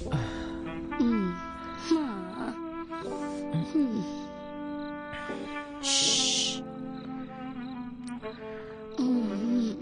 हम्म, हाँ, हम्म, श्श्श। हम्म,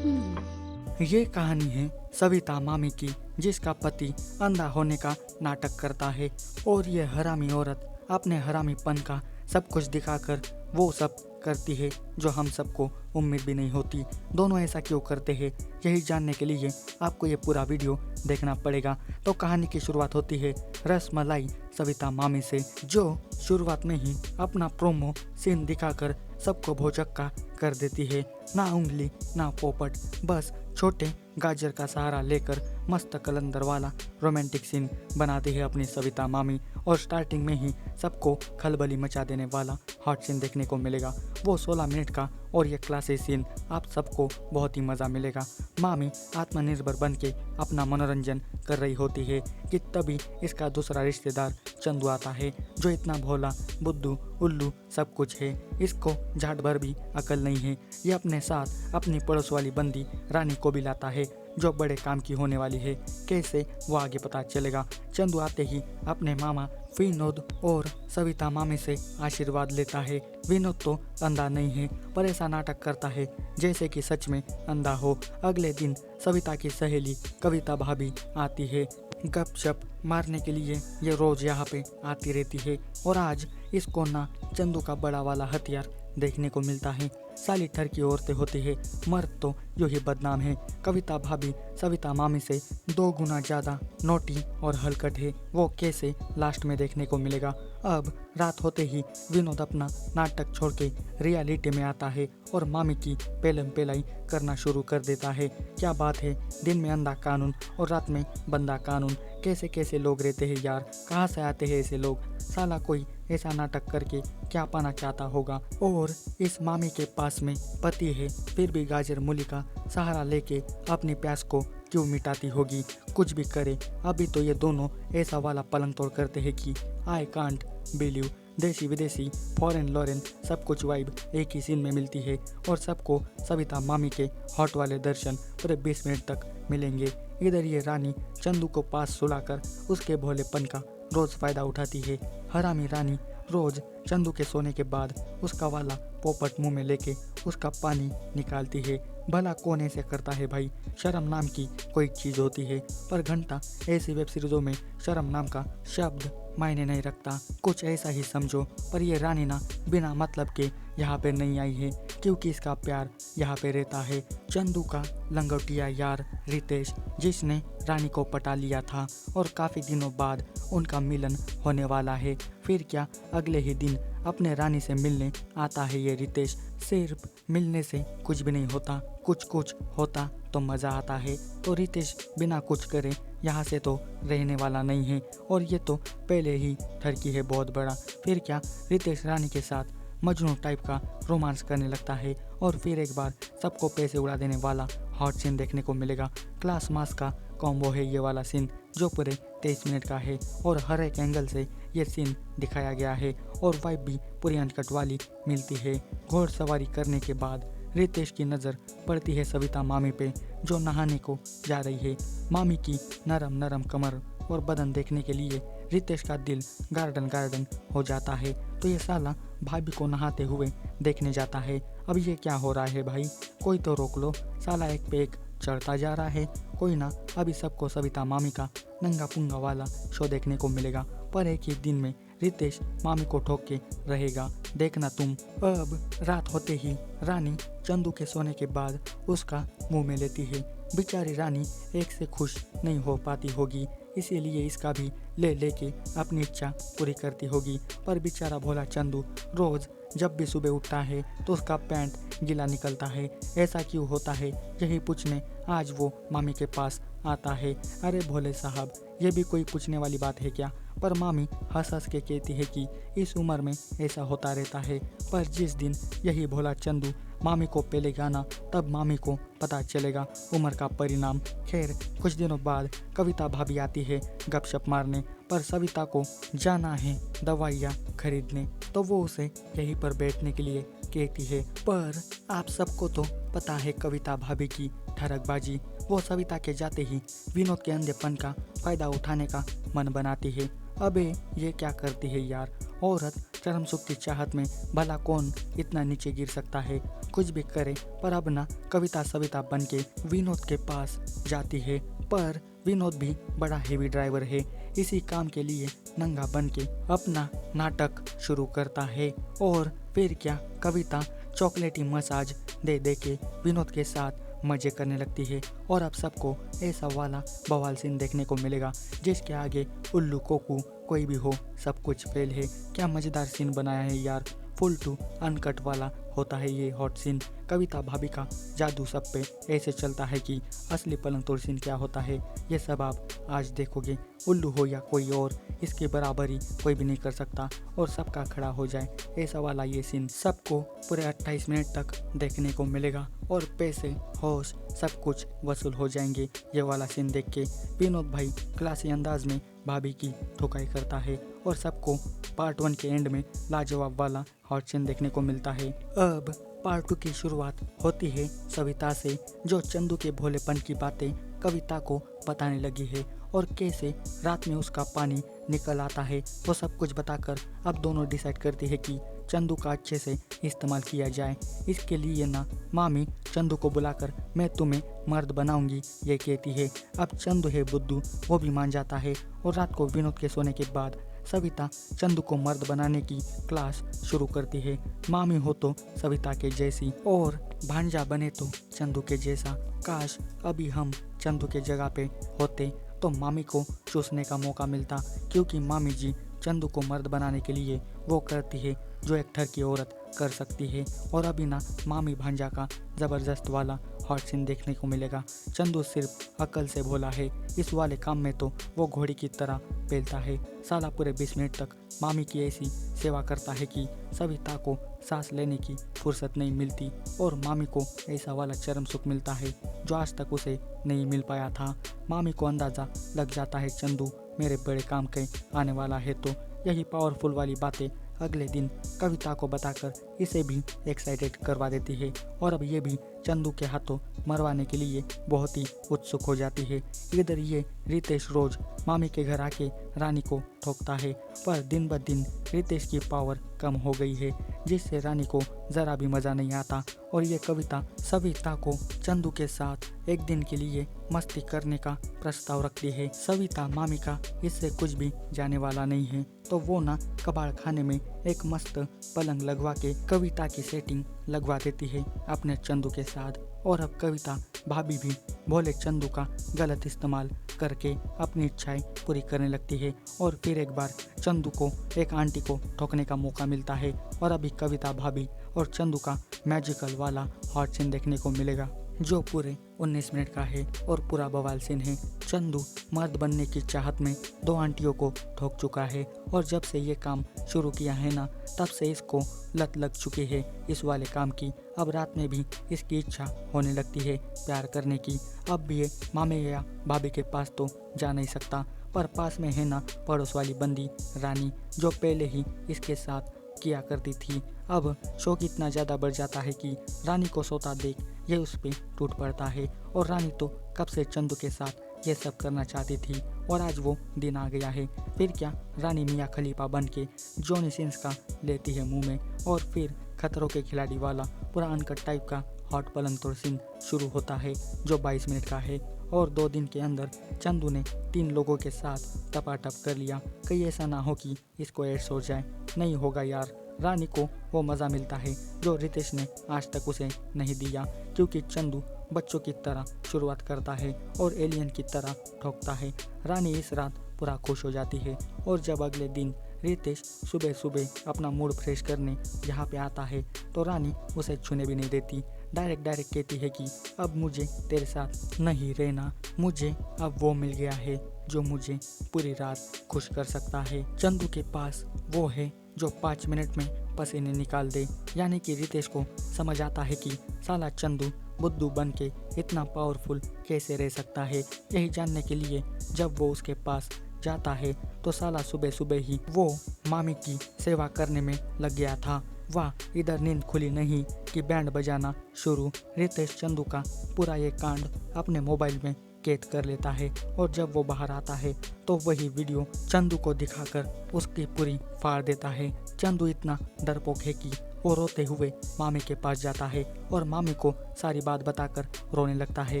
हम्म, ये कहानी है सविता मामी की, जिसका पति अंधा होने का नाटक करता है और ये हरामी औरत अपने हरामीपन का सब कुछ दिखाकर वो सब करती है जो हम सबको उम्मीद भी नहीं होती। दोनों ऐसा क्यों करते हैं, यही जानने के लिए आपको ये पूरा वीडियो देखना पड़ेगा। तो कहानी की शुरुआत होती है रसमलाई सविता मामी से, जो शुरुआत में ही अपना प्रोमो सीन दिखाकर सबको भौचक्का कर देती है। ना उंगली ना पोपट, बस छोटे गाजर का सहारा लेकर मस्त कलंदर वाला रोमांटिक सीन बनाती है अपनी सविता मामी। और स्टार्टिंग में ही सबको खलबली मचा देने वाला हॉट सीन देखने को मिलेगा। वो 16 मिनट का और ये क्लासिक सीन आप सबको बहुत ही मज़ा मिलेगा। मामी आत्मनिर्भर बन के अपना मनोरंजन कर रही होती है कि तभी इसका दूसरा रिश्तेदार चंदू आता है, जो इतना भोला बुद्धू उल्लू सब कुछ है। इसको झाट भर भी अकल नहीं है। ये अपने साथ अपनी पड़ोस वाली बंदी रानी को भी लाता है, जो बड़े काम की होने वाली है। कैसे वो आगे पता चलेगा। चंदू आते ही अपने मामा विनोद और सविता मामी से आशीर्वाद लेता है। विनोद तो अंधा नहीं है, पर ऐसा नाटक करता है जैसे कि सच में अंधा हो। अगले दिन सविता की सहेली कविता भाभी आती है। गपशप मारने के लिए ये रोज यहाँ पे आती रहती है और आज इसको ना चंदू का बड़ा वाला हथियार देखने को मिलता है। साली ठर की औरतें होती है, मर्द तो यूं ही बदनाम है। कविता भाभी सविता मामी से 2 गुना ज़्यादा नोटी और हलकट है। वो कैसे लास्ट में देखने को मिलेगा। अब रात होते ही विनोद अपना नाटक छोड़ के रियलिटी में आता है और मामी की पेलम पेलाई करना शुरू कर देता है। क्या बात है, दिन में अंधा कानून और रात में बंदा कानून। कैसे कैसे लोग रहते हैं यार, कहाँ से आते हैं ऐसे लोग। साला कोई ऐसा नाटक करके क्या पाना चाहता होगा। और इस मामी के पास में पति है, फिर भी गाजर मूली का सहारा लेके अपनी प्यास को क्यों मिटाती होगी। कुछ भी करे, अभी तो ये दोनों ऐसा वाला पलंग तोड़ करते हैं कि आई कांट बिलीव। देसी विदेशी फॉरेन लॉरेन सब कुछ वाइब एक ही सीन में मिलती है और सबको सविता मामी के हॉट वाले दर्शन पूरे 20 मिनट तक मिलेंगे। इधर ये रानी चंदू को पास सुलाकर उसके भोलेपन का रोज फायदा उठाती है। हरामी रानी रोज चंदू के सोने के बाद उसका वाला पोपट मुंह में लेके उसका पानी निकालती है। भला कौन ऐसे करता है भाई। शर्म नाम की कोई चीज़ होती है, पर घंटा ऐसी वेब सीरीजों में शर्म नाम का शब्द मायने नहीं रखता। कुछ ऐसा ही समझो। पर ये रानी ना बिना मतलब के यहाँ पे नहीं आई है, क्योंकि इसका प्यार यहाँ पे रहता है। चंदू का लंगोटिया यार रितेश, जिसने रानी को पटा लिया था और काफ़ी दिनों बाद उनका मिलन होने वाला है। फिर क्या, अगले ही दिन अपने रानी से मिलने आता है ये रितेश। सिर्फ मिलने से कुछ भी नहीं होता, कुछ कुछ होता तो मज़ा आता है। तो रितेश बिना कुछ करे यहाँ से तो रहने वाला नहीं है, और ये तो पहले ही ठरकी है बहुत बड़ा। फिर क्या, रितेश रानी के साथ मजनू टाइप का रोमांस करने लगता है और फिर एक बार सबको पैसे उड़ा देने वाला हॉट सीन देखने को मिलेगा। क्लास मास का कॉम्बो है ये वाला सीन, जो पूरे 23 मिनट का है और हर एक एंगल से ये सीन दिखाया गया है और वाइब भी पूरी अनकट वाली मिलती है। घोड़सवारी करने के बाद रितेश की नज़र पड़ती है सविता मामी पे, जो नहाने को जा रही है। मामी की नरम नरम कमर और बदन देखने के लिए रितेश का दिल गार्डन गार्डन हो जाता है। तो ये साला भाभी को नहाते हुए देखने जाता है। अब ये क्या हो रहा है भाई, कोई तो रोक लो। साला एक पे एक चढ़ता जा रहा है। कोई ना, अभी सबको सविता मामी का नंगा पुंगा वाला शो देखने को मिलेगा, पर एक ही दिन में रितेश मामी को ठोक के रहेगा, देखना तुम। अब रात होते ही रानी चंदू के सोने के बाद उसका मुंह में लेती है। बेचारी रानी एक से खुश नहीं हो पाती होगी, इसीलिए इसका भी ले लेके अपनी इच्छा पूरी करती होगी। पर बेचारा भोला चंदू रोज जब भी सुबह उठता है तो उसका पैंट गीला निकलता है। ऐसा क्यों होता है, यही पूछने आज वो मामी के पास आता है। अरे भोले साहब, ये भी कोई पूछने वाली बात है क्या। पर मामी हंस हंस के कहती है कि इस उम्र में ऐसा होता रहता है। पर जिस दिन यही भोला चंदू मामी को पेलेगा ना, तब मामी को पता चलेगा उम्र का परिणाम। खैर, कुछ दिनों बाद कविता भाभी आती है गपशप मारने, पर सविता को जाना है दवाइयाँ खरीदने, तो वो उसे यहीं पर बैठने के लिए कहती है। पर आप सबको तो पता है कविता भाभी की ठरकबाजी। वो सविता के जाते ही विनोद के अंधेपन का फायदा उठाने का मन बनाती है। अबे ये क्या करती है यार, औरत चरम सुख की चाहत में भला कौन इतना नीचे गिर सकता है। कुछ भी करे पर अब ना कविता सविता बन के विनोद के पास जाती है। पर विनोद भी बड़ा हेवी ड्राइवर है, इसी काम के लिए नंगा बन के अपना नाटक शुरू करता है। और फिर क्या, कविता चॉकलेटी मसाज दे दे के विनोद के साथ मजे करने लगती है। और अब सबको ऐसा वाला बवाल सीन देखने को मिलेगा जिसके आगे उल्लू कोकू कोई भी हो, सब कुछ फेल है। क्या मजेदार सीन बनाया है यार, फुल टू अनकट वाला होता है ये हॉट सीन। कविता भाभी का जादू सब पे ऐसे चलता है कि असली पलंग तोड़ सीन क्या होता है ये सब आप आज देखोगे। उल्लू हो या कोई और, इसके बराबरी कोई भी नहीं कर सकता और सबका खड़ा हो जाए ऐसा वाला ये सीन सबको पूरे 28 मिनट तक देखने को मिलेगा। और पैसे होश सब कुछ वसूल हो जाएंगे ये वाला सीन देख के। विनोद भाई क्लासी अंदाज में भाभी की ठुकाई करता है और सबको पार्ट 1 के एंड में लाजवाब वाला हॉट सीन देखने को मिलता है। अब पार्ट 2 की शुरुआत होती है सविता से, जो चंदू के भोलेपन की बातें कविता को बताने लगी है और कैसे रात में उसका पानी निकल आता है। वो सब कुछ बताकर अब दोनों डिसाइड करती है कि चंदू का अच्छे से इस्तेमाल किया जाए। इसके लिए ना मामी चंदू को बुलाकर मैं तुम्हें मर्द बनाऊंगी ये कहती है। अब चंदू है बुद्धू, वो भी मान जाता है। और रात को विनोद के सोने के बाद सविता चंदू को मर्द बनाने की क्लास शुरू करती है। मामी हो तो सविता के जैसी और भांजा बने तो चंदू के जैसा। काश अभी हम चंदू के जगह पे होते तो मामी को चूसने का मौका मिलता, क्योंकि मामी जी चंदू को मर्द बनाने के लिए वो करती है जो एक ठर की औरत कर सकती है। और अभी ना मामी भांजा का ज़बरदस्त वाला हॉट सीन देखने को मिलेगा। चंदू सिर्फ अकल से भोला है, इस वाले काम में तो वो घोड़ी की तरह पेलता है। साला पूरे 20 मिनट तक मामी की ऐसी सेवा करता है कि सविता को सांस लेने की फुर्सत नहीं मिलती और मामी को ऐसा वाला चरम सुख मिलता है जो आज तक उसे नहीं मिल पाया था। मामी को अंदाज़ा लग जाता है चंदू मेरे बड़े काम के आने वाला है, तो यही पावरफुल वाली बातें अगले दिन कविता को बताकर इसे भी एक्साइटेड करवा देती है। और अब ये भी चंदू के हाथों मरवाने के लिए बहुत ही उत्सुक हो जाती है। इधर ये रितेश रोज मामी के घर आके रानी को ठोकता है, पर दिन ब दिन रितेश की पावर कम हो गई है, जिससे रानी को ज़रा भी मज़ा नहीं आता। और ये कविता सविता को चंदू के साथ एक दिन के लिए मस्ती करने का प्रस्ताव रखती है। सविता मामी का इससे कुछ भी जाने वाला नहीं है, तो वो ना कबाड़ खाने में एक मस्त पलंग लगवा के कविता की सेटिंग लगवा देती है अपने चंदू के साथ। और अब कविता भाभी भी भोले चंदू का गलत इस्तेमाल करके अपनी इच्छाएं पूरी करने लगती है। और फिर एक बार चंदू को एक आंटी को ठोकने का मौका मिलता है और अभी कविता भाभी और चंदू का मैजिकल वाला हॉट सीन देखने को मिलेगा जो पूरे 19 मिनट का है और पूरा बवाल सीन है। चंदू मर्द बनने की चाहत में 2 आंटियों को ठोक चुका है और जब से ये काम शुरू किया है ना, तब से इसको लत लग चुकी है इस वाले काम की। अब रात में भी इसकी इच्छा होने लगती है प्यार करने की। अब भी ये मामे या भाभी के पास तो जा नहीं सकता, पर पास में है ना पड़ोस वाली बंदी रानी, जो पहले ही इसके साथ किया करती थी। अब शौक इतना ज़्यादा बढ़ जाता है कि रानी को सोता देख ये उस पर टूट पड़ता है। और रानी तो कब से चंदू के साथ ये सब करना चाहती थी और आज वो दिन आ गया है। फिर क्या, रानी मियाँ खलीफा बन के जॉनी सिंस का लेती है मुंह में और फिर खतरों के खिलाड़ी वाला पूरा अनकट टाइप का हॉट पलंग तोड़ सीन शुरू होता है जो 22 मिनट का है। और 2 दिन के अंदर चंदू ने 3 लोगों के साथ टपाटप कर लिया। कहीं ऐसा ना हो कि इसको एड्स हो जाए। नहीं होगा यार, रानी को वो मज़ा मिलता है जो रितेश ने आज तक उसे नहीं दिया, क्योंकि चंदू बच्चों की तरह शुरुआत करता है और एलियन की तरह ठोकता है। रानी इस रात पूरा खुश हो जाती है। और जब अगले दिन रितेश सुबह सुबह अपना मूड फ्रेश करने यहाँ पे आता है तो रानी उसे छूने भी नहीं देती। डायरेक्ट कहती है कि अब मुझे तेरे साथ नहीं रहना, मुझे अब वो मिल गया है जो मुझे पूरी रात खुश कर सकता है। चंदू के पास वो है जो 5 मिनट में पसीने निकाल दे। यानी कि रितेश को समझ आता है कि साला चंदू बुद्धू बन के इतना पावरफुल कैसे रह सकता है। यही जानने के लिए जब वो उसके पास जाता है तो साला सुबह सुबह ही वो मामी की सेवा करने में लग गया था। वाह, इधर नींद खुली नहीं कि बैंड बजाना शुरू। रितेश चंदू का पूरा ये कांड अपने मोबाइल में कैद कर लेता है और जब वो बाहर आता है तो वही वीडियो चंदू को दिखाकर उसकी पूरी फाड़ देता है। चंदू इतना डरपोक है कि वो रोते हुए मामी के पास जाता है और मामी को सारी बात बताकर रोने लगता है।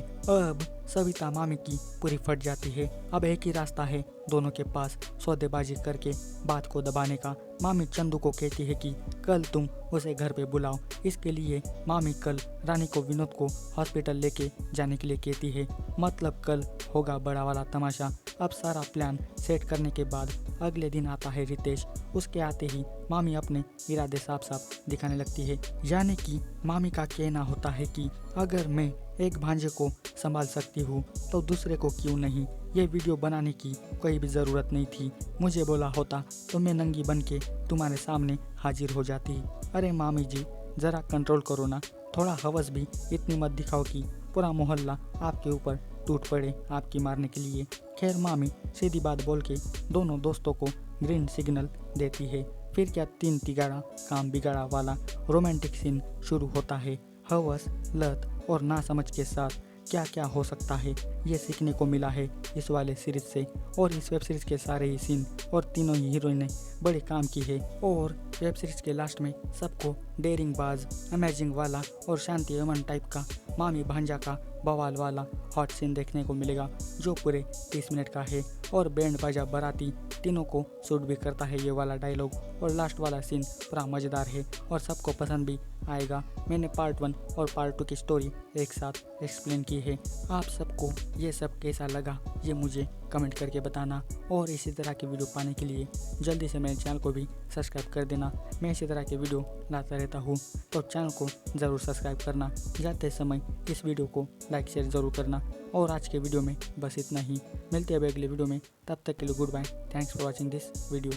अब सविता मामी की पूरी फट जाती है। अब एक ही रास्ता है दोनों के पास, सौदेबाजी करके बात को दबाने का। मामी चंदू को कहती है कि कल तुम उसे घर पे बुलाओ। इसके लिए मामी कल रानी को विनोद को हॉस्पिटल लेके जाने के लिए कहती है। मतलब कल होगा बड़ा वाला तमाशा। अब सारा प्लान सेट करने के बाद अगले दिन आता है रितेश। उसके आते ही मामी अपने इरादे साफ साफ दिखाने लगती है। यानी कि मामी का कहना होता है कि अगर मैं एक भांजे को संभाल सकती हूँ तो दूसरे को क्यों नहीं। ये वीडियो बनाने की कोई भी ज़रूरत नहीं थी। मुझे बोला होता तो मैं नंगी बन के तुम्हारे सामने हाजिर हो जाती। अरे मामी जी, ज़रा कंट्रोल करो ना, थोड़ा हवस भी इतनी मत दिखाओ कि पूरा मोहल्ला आपके ऊपर टूट पड़े आपकी मारने के लिए। खैर मामी सीधी बात बोल के दोनों दोस्तों को ग्रीन सिग्नल देती है। फिर क्या 3 तिगाड़ा काम बिगाड़ा वाला रोमांटिक सीन शुरू होता है। हवस, लत और नासमझ के साथ क्या क्या हो सकता है ये सीखने को मिला है इस वाले सीरीज से। और इस वेब सीरीज के सारे ही सीन और तीनों ही हीरोइनें बड़े काम की है। और वेब सीरीज के लास्ट में सबको डेयरिंग बाज, अमेजिंग वाला और शांति अमन टाइप का मामी भांजा का बवाल वाला हॉट सीन देखने को मिलेगा जो पूरे 30 मिनट का है। और बैंड बाजा बाराती तीनों को सूट भी करता है ये वाला डायलॉग। और लास्ट वाला सीन पूरा मज़ेदार है और सबको पसंद भी आएगा। मैंने पार्ट 1 और पार्ट 2 की स्टोरी एक साथ एक्सप्लेन की है। आप सबको ये सब कैसा लगा ये मुझे कमेंट करके बताना। और इसी तरह की वीडियो पाने के लिए जल्दी से मेरे चैनल को भी सब्सक्राइब कर देना। मैं इसी तरह की वीडियो लाता रहता हूँ तो चैनल को ज़रूर सब्सक्राइब करना। जाते समय इस वीडियो को लाइक शेयर ज़रूर करना। और आज के वीडियो में बस इतना ही। मिलते हैं अब अगले वीडियो में, तब तक के लिए goodbye. Thanks for watching this video.